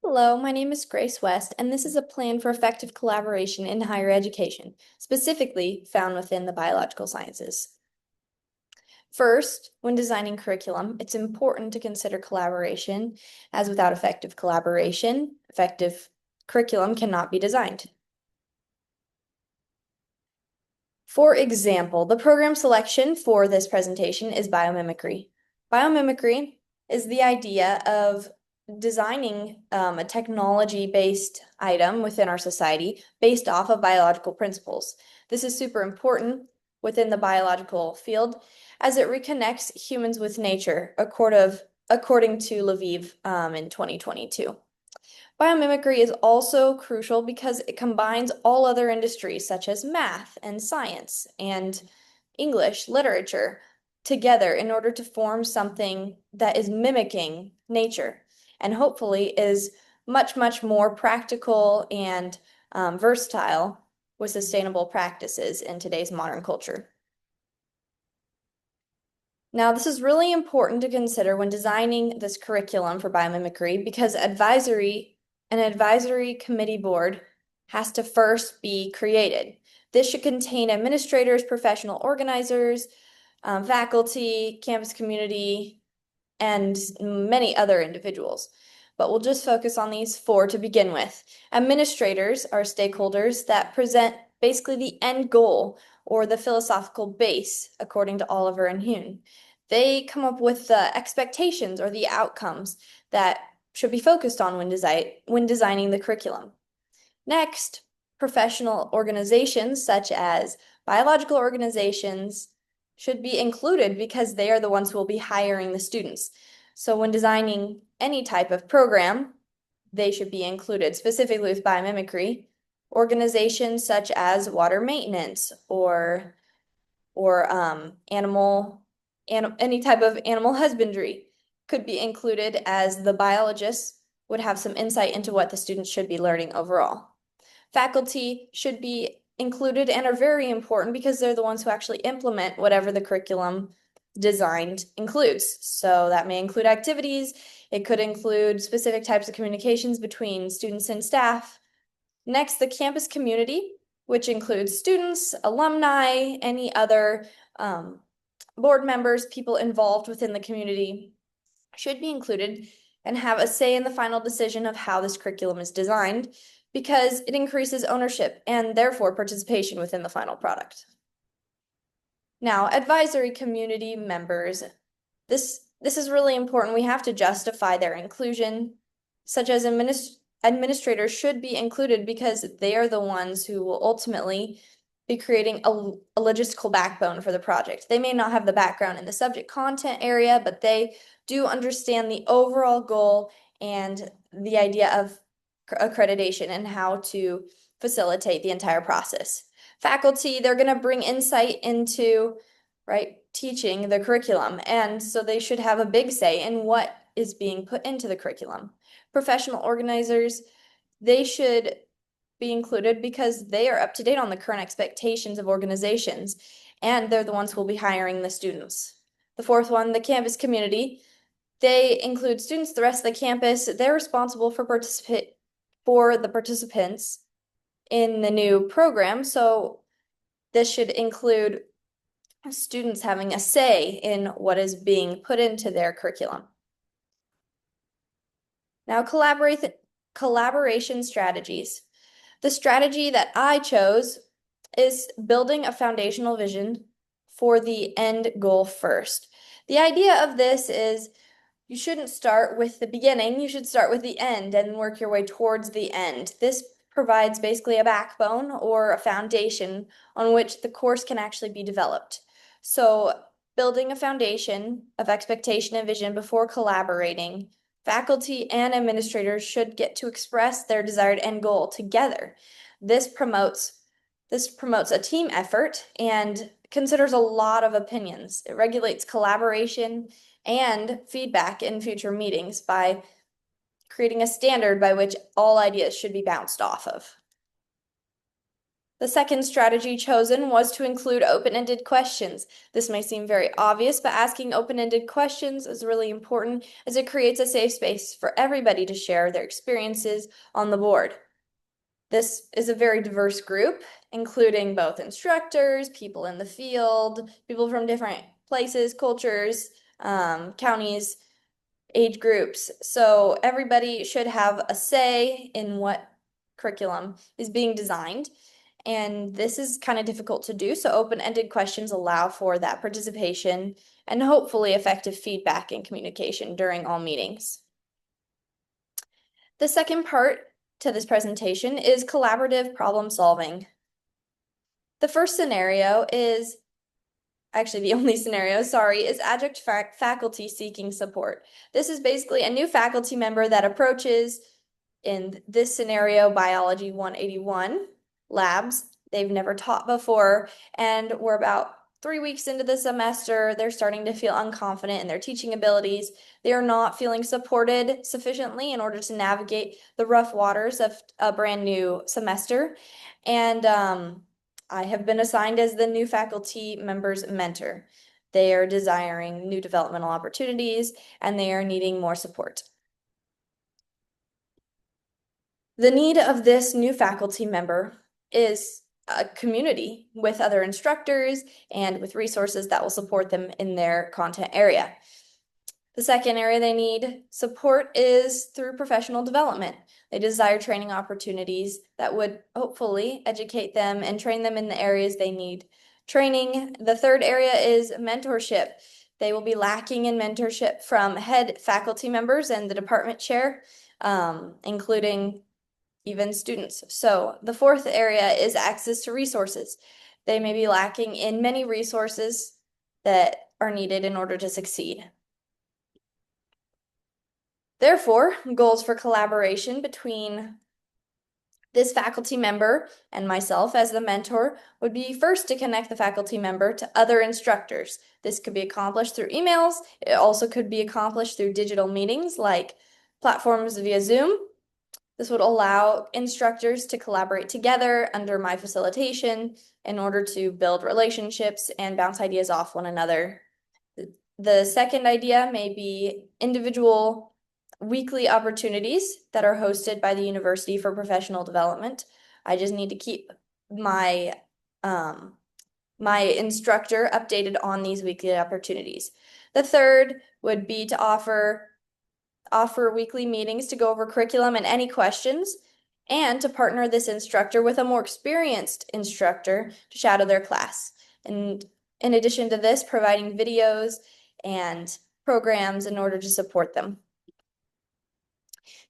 Hello, my name is Grace West, and this is a plan for effective collaboration in higher education, specifically found within the biological sciences. First, when designing curriculum, it's important to consider collaboration, as without effective collaboration, effective curriculum cannot be designed. For example, the program selection for this presentation is biomimicry. Biomimicry is the idea of designing a technology-based item within our society based off of biological principles. This is super important within the biological field as it reconnects humans with nature, according to Lviv in 2022. Biomimicry is also crucial because it combines all other industries such as math and science and English literature together in order to form something that is mimicking nature and hopefully is much, much more practical and versatile with sustainable practices in today's modern culture. Now, this is really important to consider when designing this curriculum for biomimicry because an advisory committee board has to first be created. This should contain administrators, professional organizers, faculty, campus community, and many other individuals. But we'll just focus on these four to begin with. Administrators are stakeholders that present basically the end goal or the philosophical base, according to Oliver and Hume. They come up with the expectations or the outcomes that should be focused on when designing the curriculum. Next, professional organizations such as biological organizations should be included because they are the ones who will be hiring the students. So when designing any type of program, they should be included, specifically with biomimicry. Organizations such as water maintenance or any type of animal husbandry could be included as the biologists would have some insight into what the students should be learning overall. Faculty should be included and are very important because they're the ones who actually implement whatever the curriculum designed includes. So that may include activities, it could include specific types of communications between students and staff. Next, the campus community, which includes students, alumni, any other board members, people involved within the community, should be included and have a say in the final decision of how this curriculum is designed because it increases ownership and therefore participation within the final product. Now, advisory community members, this is really important. We have to justify their inclusion, such as administrators should be included because they are the ones who will ultimately be creating a logistical backbone for the project. They may not have the background in the subject content area, but they do understand the overall goal and the idea of accreditation and how to facilitate the entire process. Faculty, they're going to bring insight into, right, teaching the curriculum, and so they should have a big say in what is being put into the curriculum. Professional organizers, they should be included because they are up to date on the current expectations of organizations, and they're the ones who will be hiring the students. The fourth one, the campus community, they include students, the rest of the campus. They're responsible for the participants in the new program. So this should include students having a say in what is being put into their curriculum. Now, collaboration strategies. The strategy that I chose is building a foundational vision for the end goal first. The idea of this is you shouldn't start with the beginning, you should start with the end and work your way towards the end. This provides basically a backbone or a foundation on which the course can actually be developed. So, building a foundation of expectation and vision before collaborating, faculty and administrators should get to express their desired end goal together. This promotes a team effort and considers a lot of opinions. It regulates collaboration and feedback in future meetings by creating a standard by which all ideas should be bounced off of. The second strategy chosen was to include open-ended questions. This may seem very obvious, but asking open-ended questions is really important as it creates a safe space for everybody to share their experiences on the board. This is a very diverse group, including both instructors, people in the field, people from different places, cultures, counties, age groups. So everybody should have a say in what curriculum is being designed. And this is kind of difficult to do, so open-ended questions allow for that participation and hopefully effective feedback and communication during all meetings. The second part to this presentation is collaborative problem solving. The first scenario is, actually the only scenario, sorry, is adjunct faculty seeking support. This is basically a new faculty member that approaches, in this scenario, Biology 181 labs. They've never taught before, and we're about 3 weeks into the semester. They're starting to feel unconfident in their teaching abilities. They are not feeling supported sufficiently in order to navigate the rough waters of a brand new semester. And I have been assigned as the new faculty member's mentor. They are desiring new developmental opportunities and they are needing more support. The need of this new faculty member is a community with other instructors and with resources that will support them in their content area. The second area they need support is through professional development. They desire training opportunities that would hopefully educate them and train them in the areas they need training. The third area is mentorship. They will be lacking in mentorship from head faculty members and the department chair, including even students. So the fourth area is access to resources. They may be lacking in many resources that are needed in order to succeed. Therefore, goals for collaboration between this faculty member and myself as the mentor would be first to connect the faculty member to other instructors. This could be accomplished through emails. It also could be accomplished through digital meetings like platforms via Zoom. This would allow instructors to collaborate together under my facilitation in order to build relationships and bounce ideas off one another. The second idea may be individual weekly opportunities that are hosted by the university for professional development. I just need to keep my my instructor updated on these weekly opportunities. The third would be to offer weekly meetings to go over curriculum and any questions, and to partner this instructor with a more experienced instructor to shadow their class. And in addition to this, providing videos and programs in order to support them.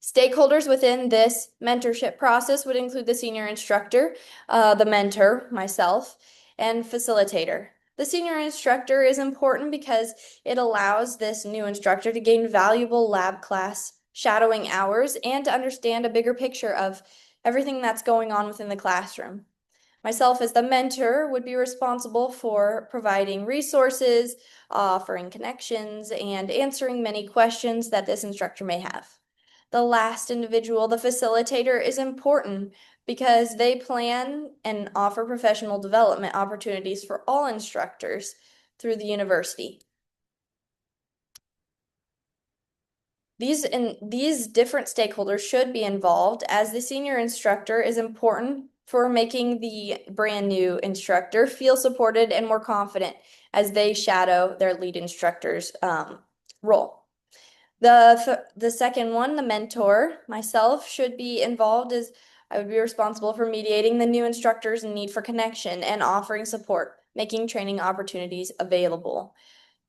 Stakeholders within this mentorship process would include the senior instructor, the mentor, myself, and facilitator. The senior instructor is important because it allows this new instructor to gain valuable lab class shadowing hours and to understand a bigger picture of everything that's going on within the classroom. Myself as the mentor would be responsible for providing resources, offering connections, and answering many questions that this instructor may have. The last individual, the facilitator, is important because they plan and offer professional development opportunities for all instructors through the university. These different stakeholders should be involved, as the senior instructor is important for making the brand new instructor feel supported and more confident as they shadow their lead instructor's role. The second one, the mentor, myself, should be involved as I would be responsible for mediating the new instructor's need for connection and offering support, making training opportunities available.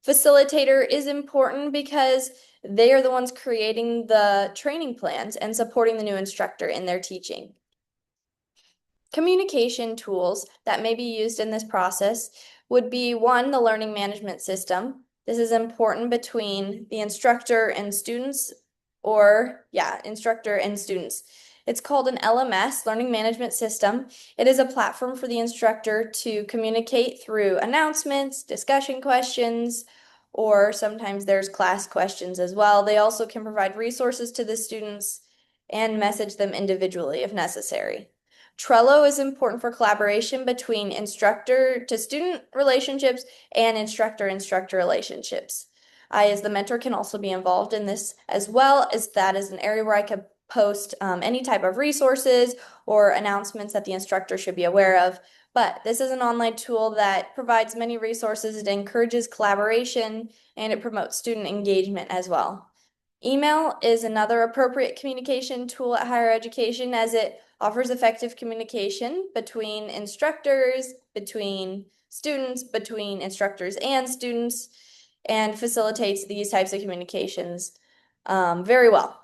Facilitator is important because they are the ones creating the training plans and supporting the new instructor in their teaching. Communication tools that may be used in this process would be one, the learning management system. This is important between the instructor and students, instructor and students. It's called an LMS, Learning Management System. It is a platform for the instructor to communicate through announcements, discussion questions, or sometimes there's class questions as well. They also can provide resources to the students and message them individually if necessary. Trello is important for collaboration between instructor to student relationships and instructor-instructor relationships. I, as the mentor, can also be involved in this as well, as that is an area where I could post any type of resources or announcements that the instructor should be aware of. But this is an online tool that provides many resources. It encourages collaboration and it promotes student engagement as well. Email is another appropriate communication tool at higher education, as it offers effective communication between instructors, between students, between instructors and students, and facilitates these types of communications very well.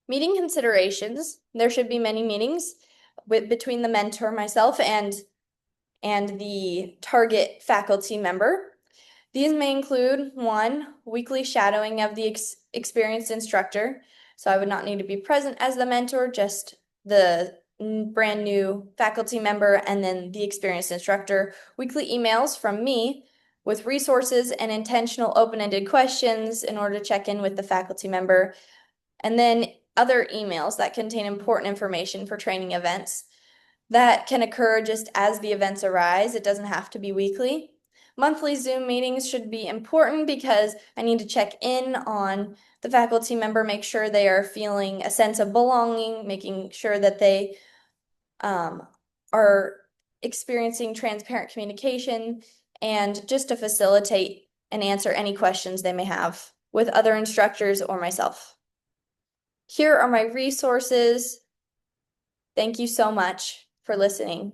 Meeting considerations. There should be many meetings between the mentor, myself, and the target faculty member. These may include 1, weekly shadowing of the experienced instructor. So I would not need to be present as the mentor, just the brand new faculty member and then the experienced instructor. Weekly emails from me with resources and intentional open-ended questions in order to check in with the faculty member. And then other emails that contain important information for training events that can occur just as the events arise. It doesn't have to be weekly. Monthly Zoom meetings should be important because I need to check in on the faculty member, make sure they are feeling a sense of belonging, making sure that they are experiencing transparent communication, and just to facilitate and answer any questions they may have with other instructors or myself. Here are my resources. Thank you so much for listening.